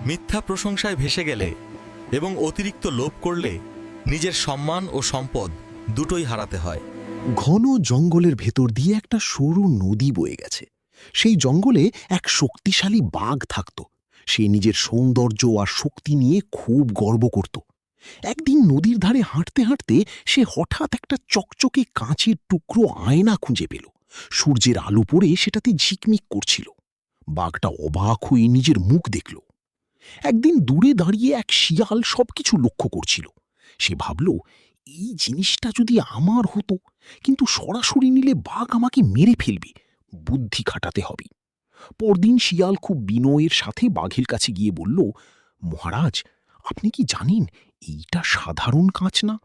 মিথ্যা প্রশংসায় ভেসে গেলে এবং অতিরিক্ত লোভ করলে নিজের সম্মান ও সম্পদ দুটোই হারাতে হয়। ঘন জঙ্গলের ভেতর দিয়ে একটা সরু নদী বয়ে গেছে। সেই জঙ্গলে এক শক্তিশালী বাঘ থাকত। সে নিজের সৌন্দর্য আর শক্তি নিয়ে খুব গর্ব করত। একদিন নদীর ধারে হাঁটতে হাঁটতে সে হঠাৎ একটা চকচকে কাঁচের টুকরো আয়না খুঁজে পেল। সূর্যের আলো পড়ে সেটাতে ঝিকমিক করছিল। বাঘটা অবাক হয়ে নিজের মুখ দেখল। একদিন দূরে দাঁড়িয়ে এক শিয়াল সবকিছু লক্ষ্য করছিল। সে ভাবল, এই জিনিসটা যদি আমার হতো, কিন্তু সরাসরি নিলে বাঘ আমাকে মেরে ফেলবে, বুদ্ধি খাটাতে হবে। পরদিন শিয়াল খুব বিনয়ের সাথে বাঘের কাছে গিয়ে বলল, মহারাজ, আপনি কি জানেন এইটা সাধারণ কাঁচ না?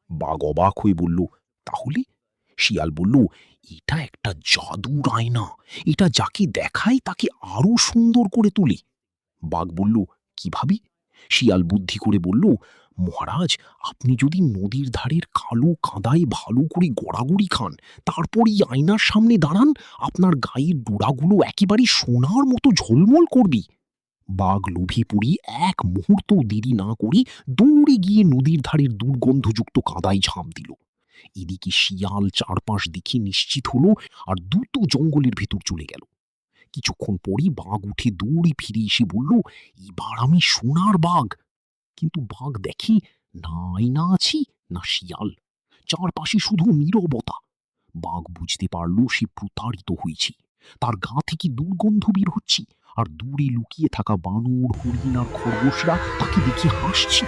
বাঘ অবাক হয়ে বলল, তাহলে? শিয়াল বলল, এটা একটা জাদুর আয়না। এটা যাকে দেখায় তাকে আরো সুন্দর করে তোলে। বাঘ বলল, কিভাবে? শিয়াল বুদ্ধি করে বলল, মহারাজ, আপনি যদি নদীর ধারের কালো কাদায় ভালো করে গড়াগড়ি খান, তারপর এই আয়নার সামনে দাঁড়ান, আপনার গায়ের ডোরাগুলো একেবারে সোনার মতো ঝলমল করবে। বাঘ লোভে পড়ে এক মুহূর্ত দেরি না করে দৌড়ে গিয়ে নদীর ধারের দুর্গন্ধযুক্ত কাদায় ঝাঁপ দিল। এদিকে শিয়াল চারপাশ দেখে নিশ্চিত হলো আর দ্রুত জঙ্গলের ভেতর চলে গেল। কিছুক্ষণ পরই বাঘ উঠে দৌড়ে ফিরে এসে বলল, এবার আমি সোনার বাঘ। কিন্তু বাঘ দেখে না আয়না আছে, না শিয়াল, চারপাশে শুধু নীরবতা। বাঘ বুঝতে পারল সে প্রতারিত হয়েছে। তার গা থেকে দুর্গন্ধ বের হচ্ছে, আর দূরে লুকিয়ে থাকা বানর, হরিণ আর খরগোশরা তাকে দেখে হাসছে।